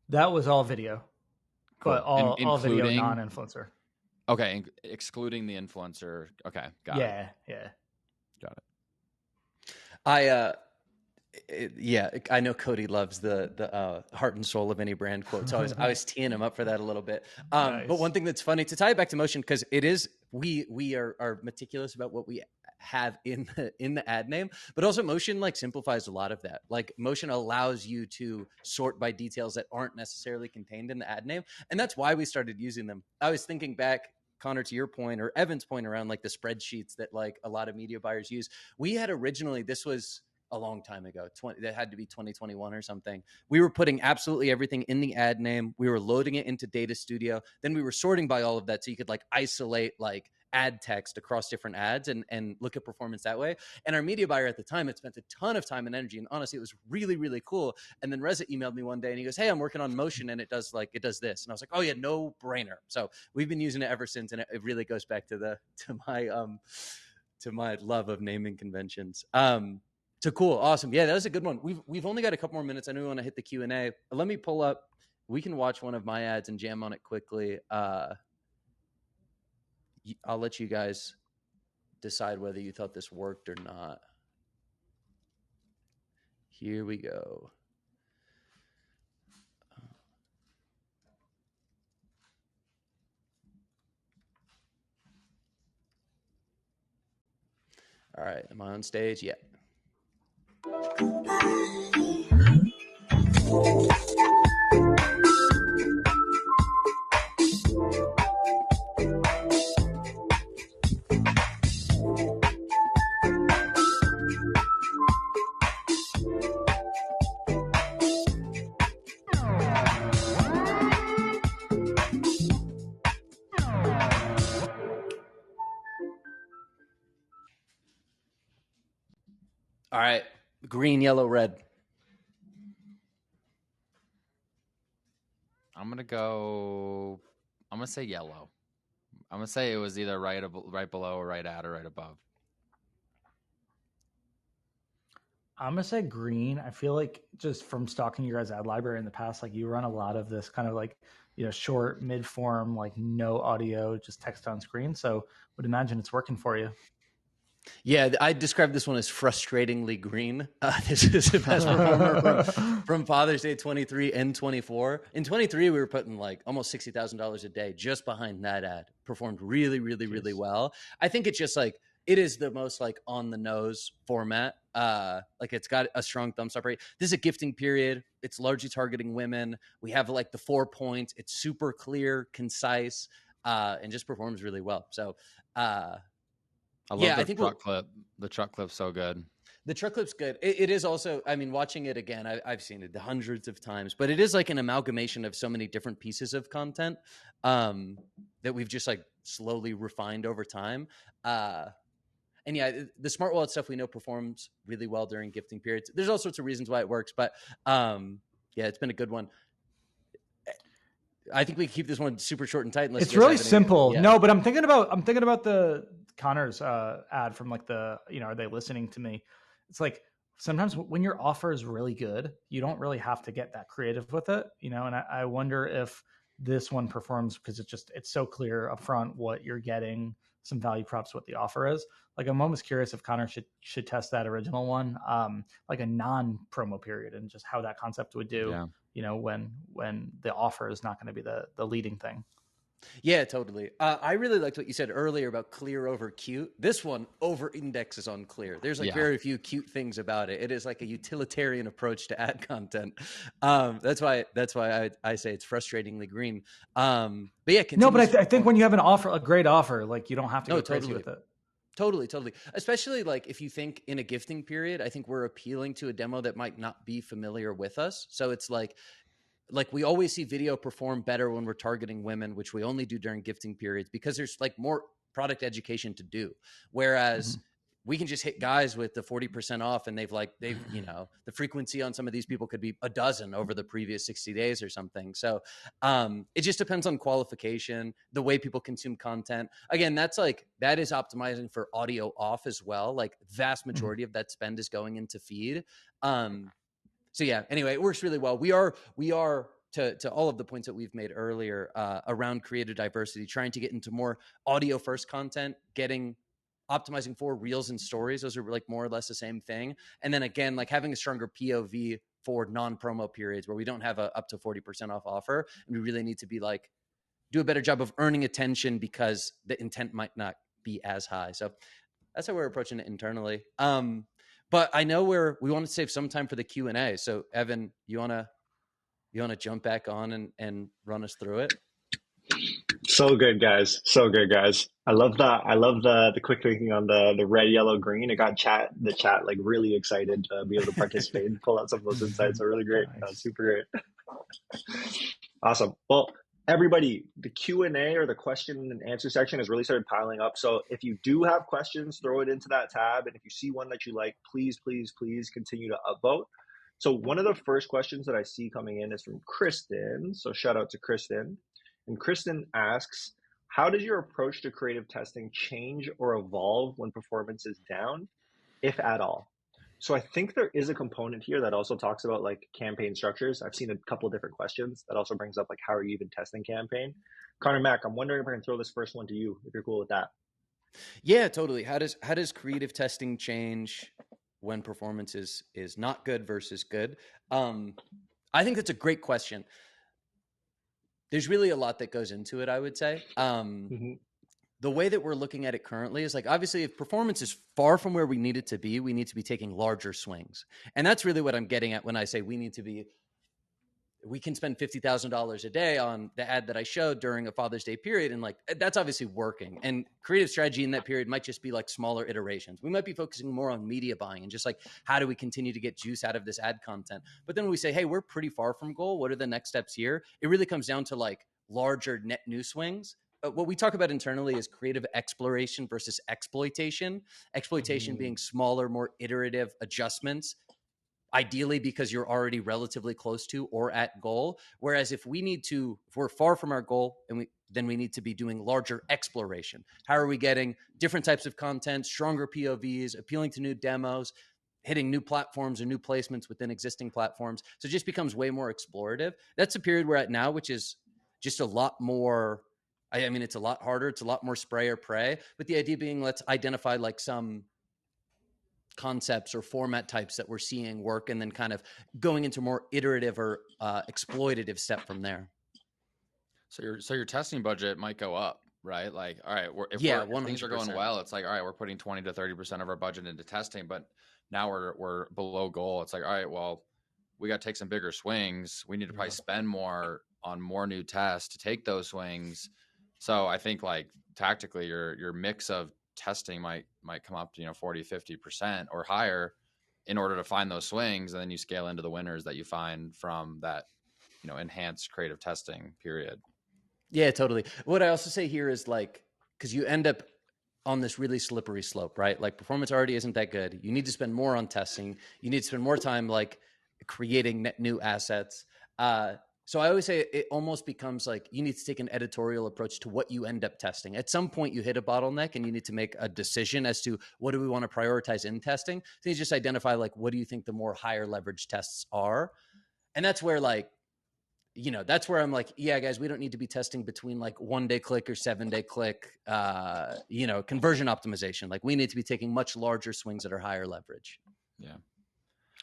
That was all video, cool. But all video non-influencer. Okay, excluding the influencer. Okay, got it. Yeah. Got it. I know Cody loves the heart and soul of any brand quote. So I was teeing him up for that a little bit. Nice. But one thing that's funny, to tie it back to motion, because it is, we are meticulous about what we have in the ad name, but also motion like simplifies a lot of that. Like, motion allows you to sort by details that aren't necessarily contained in the ad name. And that's why we started using them. I was thinking back, Connor, to your point, or Evan's point around like the spreadsheets that like a lot of media buyers use. We had originally, this was a long time ago. That had to be 2021 or something. We were putting absolutely everything in the ad name. We were loading it into Data Studio. Then we were sorting by all of that so you could like isolate like ad text across different ads and look at performance that way. And our media buyer at the time had spent a ton of time and energy. And honestly, it was really, really cool. And then Reza emailed me one day and he goes, hey, I'm working on motion and it does this. And I was like, oh yeah, no brainer. So we've been using it ever since. And it really goes back to my love of naming conventions. So cool. Awesome. Yeah, that was a good one. We've only got a couple more minutes. I know we want to hit the Q&A. Let me pull up. We can watch one of my ads and jam on it quickly. I'll let you guys decide whether you thought this worked or not. Here we go. All right. Am I on stage? Yeah. All right. Green, yellow, red. I'm going to say yellow. I'm going to say it was either right below or right at or right above. I'm going to say green. I feel like just from stalking your guys' ad library in the past, like you run a lot of this kind of like, short mid form, like no audio, just text on screen. So would imagine it's working for you. Yeah, I described this one as frustratingly green. This is the best performer from Father's Day 23 and 24. In 23, we were putting like almost $60,000 a day just behind that ad. Performed really, really, really well. I think it's just like, it is the most like on the nose format. Like it's got a strong thumbs up rate. This is a gifting period. It's largely targeting women. We have like the 4 points. It's super clear, concise, and just performs really well. So, I love the truck clip. The truck clip's so good. The truck clip's good. It is also, I mean, watching it again, I've seen it hundreds of times, but it is like an amalgamation of so many different pieces of content that we've just like slowly refined over time. And yeah, the smart wallet stuff we know performs really well during gifting periods. There's all sorts of reasons why it works, but yeah, it's been a good one. I think we can keep this one super short and tight. It's really simple. Yeah. No, but I'm thinking about the Connor's ad from like are they listening to me? It's like sometimes when your offer is really good, you don't really have to get that creative with it, and I wonder if this one performs because it's so clear up front what you're getting, some value props, what the offer is. Like I'm almost curious if Connor should test that original one, like a non-promo period, and just how that concept would do. Yeah. When the offer is not going to be the leading thing. Yeah, totally. I really liked what you said earlier about clear over cute. This one over indexes on clear. There's very few cute things about it. It is like a utilitarian approach to ad content. That's why I say it's frustratingly green. But yeah, no, but I think when you have a great offer, like you don't have to go crazy with it. Totally. Especially like if you think in a gifting period, I think we're appealing to a demo that might not be familiar with us. So it's like we always see video perform better when we're targeting women, which we only do during gifting periods because there's like more product education to do. Whereas we can just hit guys with the 40% off and they've the frequency on some of these people could be a dozen over the previous 60 days or something. So it just depends on qualification, the way people consume content. Again, that is optimizing for audio off as well. Like vast majority of that spend is going into feed. So yeah, anyway, it works really well. We are to all of the points that we've made earlier around creative diversity, trying to get into more audio first content, optimizing for reels and stories. Those are like more or less the same thing. And then again, like having a stronger POV for non-promo periods where we don't have a up to 40% off offer. And we really need to be like, do a better job of earning attention because the intent might not be as high. So that's how we're approaching it internally. But I know we want to save some time for the Q&A. So Evan, you want to jump back on and run us through it? So good, guys. So good, guys. I love that. I love the quick thinking on the red, yellow, green. It got the chat like really excited to be able to participate and pull out some of those insights. So really great. Nice. Super great. Awesome. Well, everybody, the Q&A or the question and answer section has really started piling up. So if you do have questions, throw it into that tab. And if you see one that you like, please, please, please continue to upvote. So one of the first questions that I see coming in is from Kristen. So shout out to Kristen. And Kristen asks, how does your approach to creative testing change or evolve when performance is down, if at all? So I think there is a component here that also talks about like campaign structures. I've seen a couple of different questions that also brings up like, how are you even testing campaign? Connor Mack, I'm wondering if I can throw this first one to you, if you're cool with that. Yeah, totally. How does creative testing change when performance is not good versus good? I think that's a great question. There's really a lot that goes into it, I would say. The way that we're looking at it currently is like, obviously, if performance is far from where we need it to be, we need to be taking larger swings. And that's really what I'm getting at when I say we can spend $50,000 a day on the ad that I showed during a Father's Day period. And like, that's obviously working. And creative strategy in that period might just be like smaller iterations. We might be focusing more on media buying and just like, how do we continue to get juice out of this ad content? But then when we say, hey, we're pretty far from goal, what are the next steps here? It really comes down to like larger net new swings. What we talk about internally is creative exploration versus exploitation. Exploitation being smaller, more iterative adjustments, ideally because you're already relatively close to or at goal. Whereas if we're far from our goal, then we need to be doing larger exploration. How are we getting different types of content, stronger POVs, appealing to new demos, hitting new platforms or new placements within existing platforms? So it just becomes way more explorative. That's the period we're at now, which is just a lot more. I mean, it's a lot harder. It's a lot more spray or pray. But the idea being, let's identify like some concepts or format types that we're seeing work, and then kind of going into more iterative or exploitative step from there. So your testing budget might go up, right? Like, all right, if things are going well, it's like, all right, we're putting 20 to 30% of our budget into testing, but now we're below goal. It's like, all right, well, we got to take some bigger swings. We need to probably spend more on more new tests to take those swings. So I think like tactically your mix of testing might come up to 40-50% or higher in order to find those swings, and then you scale into the winners that you find from that enhanced creative testing period. Yeah, totally. What I also say here is like, because you end up on this really slippery slope, right? Like performance already isn't that good. You need to spend more on testing. You need to spend more time like creating net new assets. So I always say it almost becomes like you need to take an editorial approach to what you end up testing. At some point you hit a bottleneck and you need to make a decision as to what do we want to prioritize in testing. So you just identify like, what do you think the more higher leverage tests are? And that's where like, that's where I'm like, yeah, guys, we don't need to be testing between like 1-day click or 7-day click, conversion optimization. Like we need to be taking much larger swings that are higher leverage. Yeah.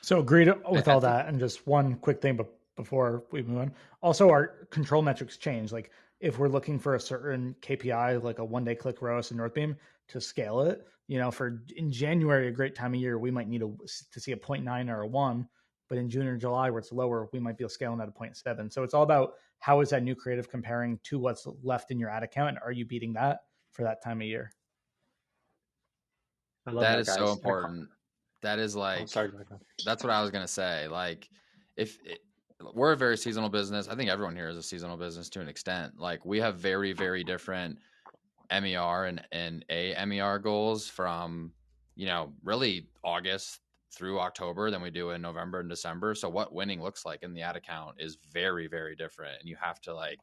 So agreed with all that. And just one quick thing, but before we move on, also our control metrics change. Like if we're looking for a certain KPI, like a 1-day click ROAS in Northbeam, to scale it, in January, a great time of year, we might need to see a 0.9 or a 1. But in June or July, where it's lower, we might be scaling at a 0.7. So it's all about how is that new creative comparing to what's left in your ad account, and are you beating that for that time of year? I love that is so important. That is like, sorry, that's what I was gonna say. Like, we're a very seasonal business. I think everyone here is a seasonal business to an extent. Like, we have very, very different MER and AMER goals from really August through October than we do in November and December. So what winning looks like in the ad account is very, very different. And you have to like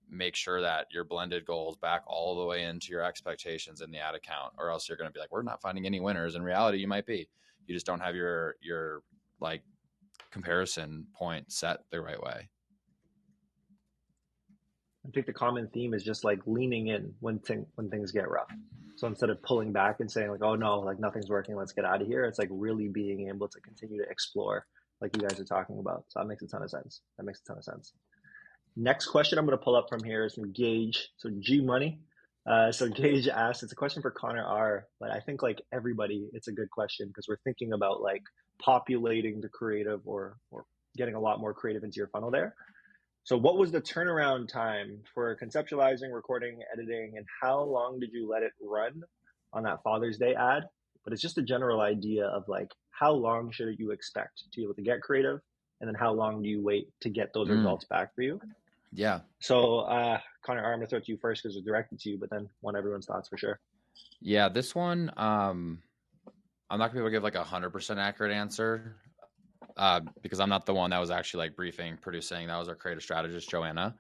make sure that your blended goals back all the way into your expectations in the ad account, or else you're going to be like, we're not finding any winners. In reality, you might be. You just don't have your like comparison point set the right way. I think the common theme is just like leaning in when things get rough. So instead of pulling back and saying like, oh no, like nothing's working, let's get out of here, it's like really being able to continue to explore like you guys are talking about. So that makes a ton of sense. Next question I'm going to pull up from here is from Gage. So G Money. So Gage asked, it's a question for Connor R, but I think like everybody, it's a good question because we're thinking about like populating the creative or getting a lot more creative into your funnel there. So what was the turnaround time for conceptualizing, recording, editing, and how long did you let it run on that Father's Day ad? But it's just a general idea of like, how long should you expect to be able to get creative? And then how long do you wait to get those results back for you? Yeah. So Connor, I'm gonna throw it to you first because it's directed to you, but then want everyone's thoughts for sure. Yeah, this one, I'm not gonna be able to give like 100% accurate answer because I'm not the one that was actually like briefing, producing. That was our creative strategist, Joanna.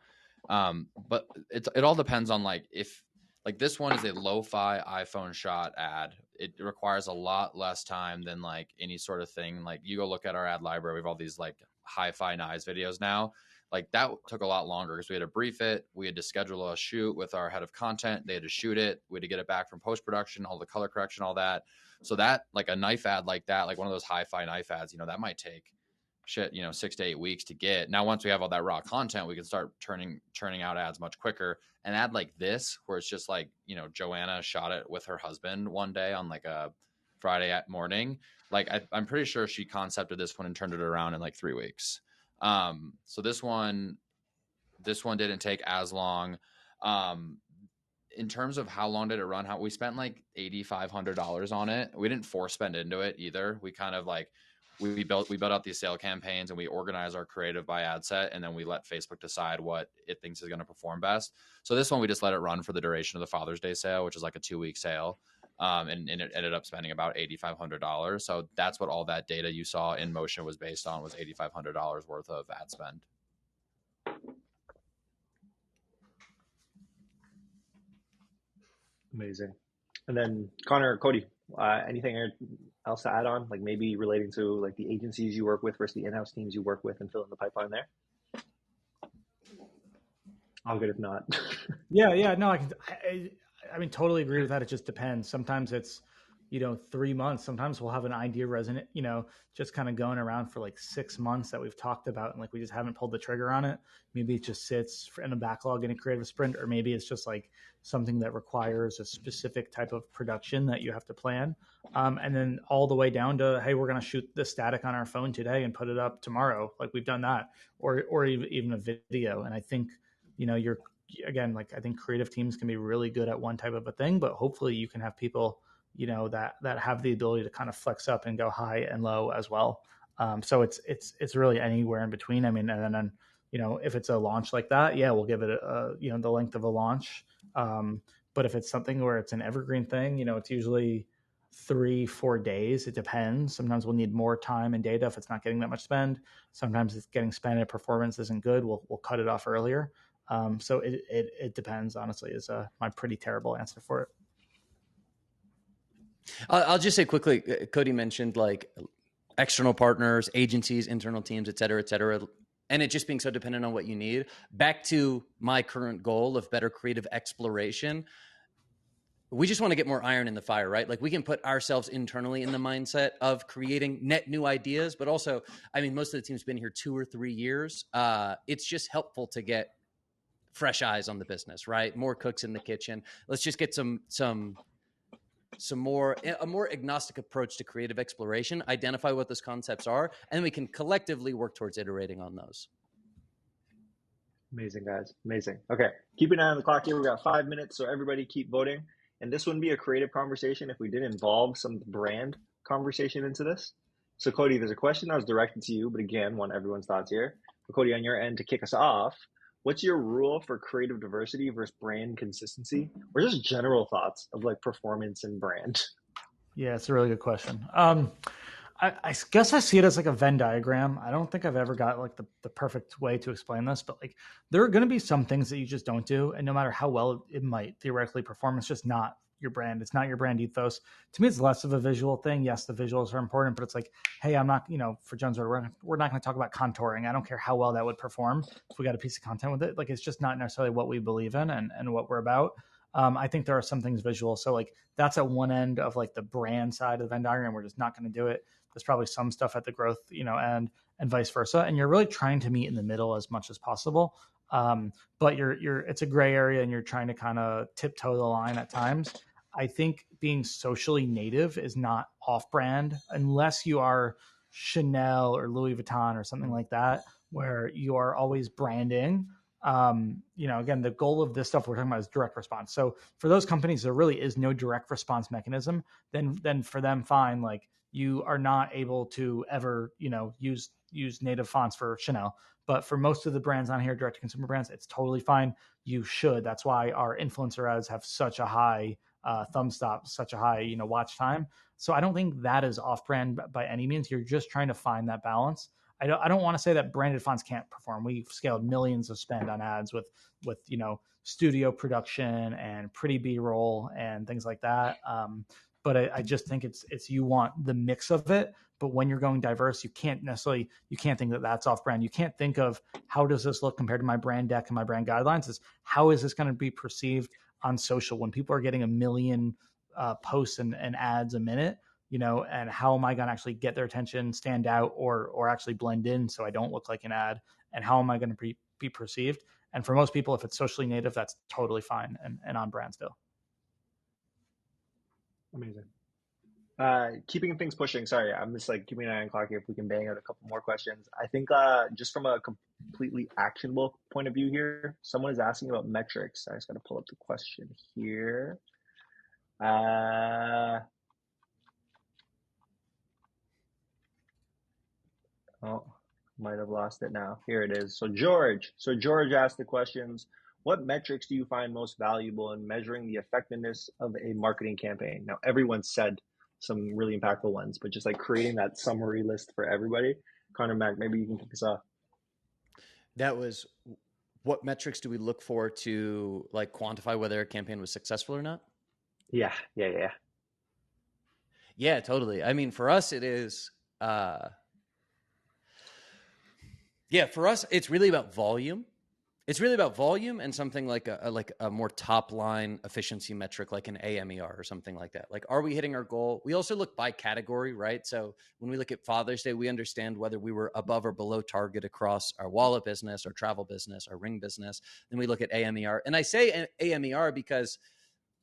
But it all depends on like if like this one is a lo-fi iPhone shot ad. It requires a lot less time than like any sort of thing. Like you go look at our ad library, we have all these like hi-fi nice videos now. Like that took a lot longer because we had to brief it. We had to schedule a shoot with our head of content. They had to shoot it. We had to get it back from post-production, all the color correction, all that. So that like a knife ad like that, like one of those hi-fi knife ads, that might take 6 to 8 weeks to get. Now, once we have all that raw content, we can start churning out ads much quicker. An ad like this, where it's just like, Joanna shot it with her husband one day on like a Friday morning. Like I'm pretty sure she concepted this one and turned it around in like 3 weeks. So this one didn't take as long. In terms of how long did it run, we spent like $8,500 on it. We didn't force spend into it either. We kind of like, we built out these sale campaigns and we organize our creative by ad set. And then we let Facebook decide what it thinks is going to perform best. So this one, we just let it run for the duration of the Father's Day sale, which is like a 2-week sale. And it ended up spending about $8,500. So that's what all that data you saw in motion was based on, was $8,500 worth of ad spend. Amazing. And then Connor, Cody, anything else to add on, like maybe relating to like the agencies you work with versus the in-house teams you work with and fill in the pipeline there? I'll get if not. Yeah. No, I mean, totally agree with that. It just depends. Sometimes it's, 3 months. Sometimes we'll have an idea resonant, just kind of going around for like 6 months that we've talked about. And like, we just haven't pulled the trigger on it. Maybe it just sits in a backlog in a creative sprint, or maybe it's just like something that requires a specific type of production that you have to plan. And then all the way down to, hey, we're going to shoot the static on our phone today and put it up tomorrow. Like we've done that, or even a video. And I think, again, like I think creative teams can be really good at one type of a thing, but hopefully you can have people, that have the ability to kind of flex up and go high and low as well. So it's really anywhere in between. I mean, and then, if it's a launch like that, yeah, we'll give it the length of a launch. But if it's something where it's an evergreen thing, it's usually 3-4 days. It depends. Sometimes we'll need more time and data if it's not getting that much spend. Sometimes it's getting spent and performance isn't good. We'll cut it off earlier. So it depends, honestly, is my pretty terrible answer for it. I'll just say quickly, Cody mentioned like external partners, agencies, internal teams, et cetera, and it just being so dependent on what you need. Back to my current goal of better creative exploration, we just want to get more iron in the fire, right? Like we can put ourselves internally in the mindset of creating net new ideas, but also, I mean, most of the team's been here 2 or 3 years. It's just helpful to get fresh eyes on the business, right? More cooks in the kitchen. Let's just get a more agnostic approach to creative exploration, identify what those concepts are, and then we can collectively work towards iterating on those. Amazing, guys. Amazing. Okay. Keep an eye on the clock here. We got 5 minutes, so everybody keep voting. And this wouldn't be a creative conversation if we didn't involve some brand conversation into this. So Cody, there's a question that was directed to you, but again, want everyone's thoughts here. But Cody, on your end, to kick us off, what's your rule for creative diversity versus brand consistency, or just general thoughts of like performance and brand? Yeah, it's a really good question. I guess I see it as like a Venn diagram. I don't think I've ever got like the perfect way to explain this, but like there are going to be some things that you just don't do. And no matter how well it might theoretically perform, it's just not your brand. It's not your brand ethos. To me, it's less of a visual thing. Yes, the visuals are important, but it's like, hey, I'm not, for Jones, we're not going to talk about contouring. I don't care how well that would perform if we got a piece of content with it. Like, it's just not necessarily what we believe in and what we're about. I think there are some things visual. So like that's at one end of like the brand side of the Venn diagram. We're just not going to do it. There's probably some stuff at the growth, and vice versa. And you're really trying to meet in the middle as much as possible. But it's a gray area and you're trying to kind of tiptoe the line at times. I think being socially native is not off brand unless you are Chanel or Louis Vuitton or something like that, where you are always branding. Again, the goal of this stuff we're talking about is direct response. So for those companies, there really is no direct response mechanism. Then for them, fine. Like you are not able to ever, use native fonts for Chanel. But for most of the brands on here, direct to consumer brands, it's totally fine. You should. That's why our influencer ads have such a high thumb stop, such a high, watch time. So I don't think that is off brand by any means. You're just trying to find that balance. I don't want to say that branded fonts can't perform. We've scaled millions of spend on ads with studio production and pretty B-roll and things like that. But I just think it's you want the mix of it. But when you're going diverse, you can't think that that's off brand. You can't think of how does this look compared to my brand deck and my brand guidelines. Is how is this going to be perceived on social when people are getting a million posts and ads a minute? And how am I going to actually get their attention, stand out, or actually blend in so I don't look like an ad? And how am I going to be perceived? And for most people, if it's socially native, that's totally fine and on brand still. Amazing. Keeping things pushing. Sorry, I'm just like keeping an eye on the clock here. If we can bang out a couple more questions. I think just from a completely actionable point of view here, someone is asking about metrics. I just got to pull up the question here. Oh, might have lost it now. Here it is. So George asked the questions. What metrics do you find most valuable in measuring the effectiveness of a marketing campaign? Now, everyone said some really impactful ones, but just like creating that summary list for everybody. Connor, Mac, maybe you can kick us off. That was, what metrics do we look for to like quantify whether a campaign was successful or not? Yeah, totally. I mean, for us, it is, for us, it's really about volume. It's really about volume and something like a more top line efficiency metric, like an AMER or something like that. Like, are we hitting our goal? We also look by category, right? So when we look at Father's Day, we understand whether we were above or below target across our wallet business, our travel business, our ring business. Then we look at AMER. And I say AMER because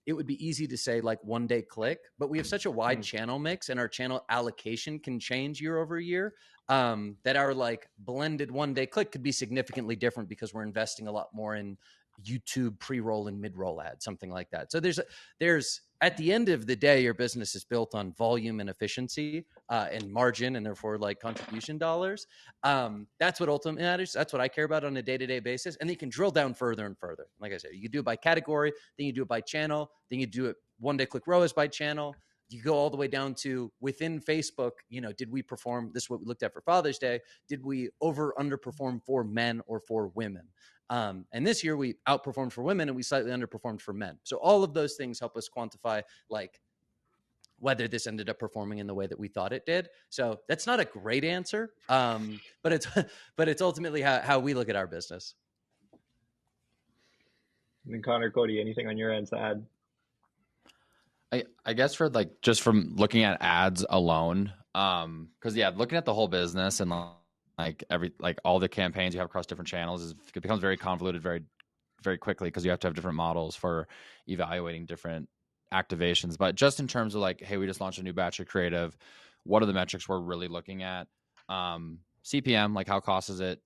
it would be easy to say like one day click, but we have such a wide channel mix and our channel allocation can change year over year, that our like blended one day click could be significantly different because we're investing a lot more in YouTube pre-roll and mid-roll ads, something like that. So there's at the end of the day, your business is built on volume and efficiency and margin, and therefore like contribution dollars. That's what ultimately matters. That's what I care about on a day-to-day basis. And then you can drill down further and further. Like I said, you can do it by category, then you do it by channel, then you do it one day click ROAS by channel. You go all the way down to within Facebook, did we perform, this is what we looked at for Father's Day, did we underperform for men or for women? And this year we outperformed for women and we slightly underperformed for men. So all of those things help us quantify like whether this ended up performing in the way that we thought it did. So that's not a great answer, but it's ultimately how we look at our business. And then Connor, Cody, anything on your end to add? I guess for like just from looking at ads alone, because looking at the whole business and like all the campaigns you have across different channels it becomes very convoluted very, very quickly because you have to have different models for evaluating different activations. But just in terms of like, hey, we just launched a new batch of creative, what are the metrics we're really looking at? CPM, like how costly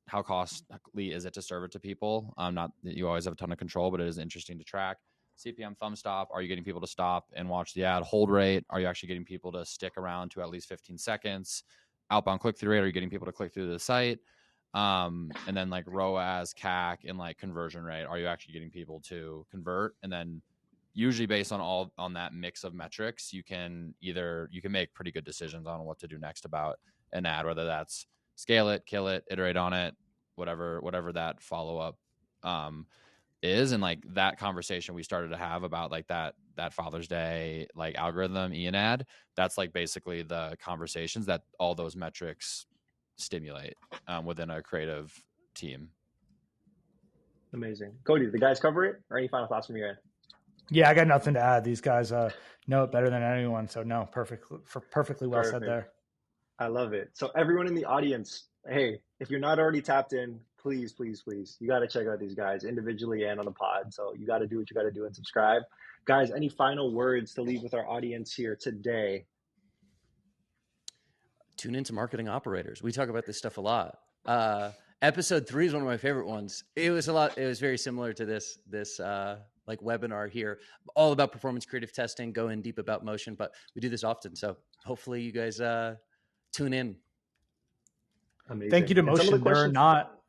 is it to serve it to people? Not that you always have a ton of control, but it is interesting to track. CPM, thumb stop, are you getting people to stop and watch the ad? Hold rate, are you actually getting people to stick around to at least 15 seconds? Outbound click-through rate, are you getting people to click through the site? And then like ROAS, CAC, and like conversion rate, are you actually getting people to convert? And then usually based on that mix of metrics, you can make pretty good decisions on what to do next about an ad, whether that's scale it, kill it, iterate on it, whatever that follow-up is. And like that conversation we started to have about like that Father's Day like algorithm Ian ad, that's like basically the conversations that all those metrics stimulate within a creative team. Amazing. Cody, the guys cover it, or any final thoughts from your end? Yeah, I got nothing to add. These guys know it better than anyone. So no, perfectly well said there. I love it. So everyone in the audience, hey, if you're not already tapped in, please, you got to check out these guys individually and on the pod. So you got to do what you got to do and subscribe. Guys, any final words to leave with our audience here today? tune into Marketing Operators. We talk about this stuff a lot. Episode 3 is one of my favorite ones. It was very similar to this like webinar here, all about performance creative testing, go in deep about motion, but we do this often. So hopefully you guys tune in. Amazing. Thank you to Motion. Questions...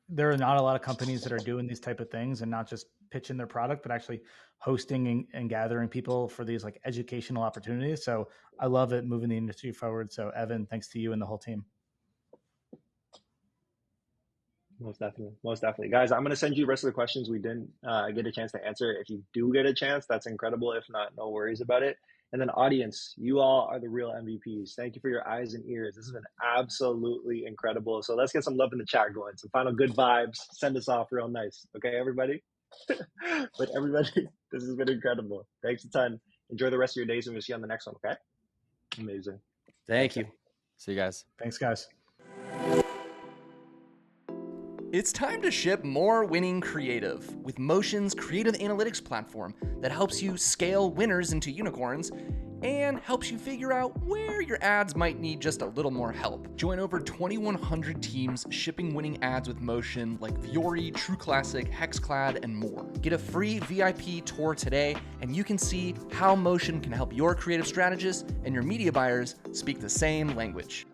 There are not a lot of companies that are doing these type of things and not just pitching their product, but actually hosting and gathering people for these like educational opportunities. So I love it, moving the industry forward. So Evan, thanks to you and the whole team. Most definitely. Guys, I'm going to send you the rest of the questions we didn't get a chance to answer. If you do get a chance, that's incredible. If not, no worries about it. And then audience, you all are the real MVPs. Thank you for your eyes and ears. This has been absolutely incredible. So let's get some love in the chat going. Some final good vibes. Send us off real nice. Okay, everybody? But everybody, this has been incredible. Thanks a ton. Enjoy the rest of your days, and we'll see you on the next one, okay? Amazing. Thank you. See you guys. Thanks, guys. It's time to ship more winning creative with Motion's creative analytics platform that helps you scale winners into unicorns and helps you figure out where your ads might need just a little more help. Join over 2,100 teams shipping winning ads with Motion like Vuori, True Classic, HexClad, and more. Get a free VIP tour today, and you can see how Motion can help your creative strategists and your media buyers speak the same language.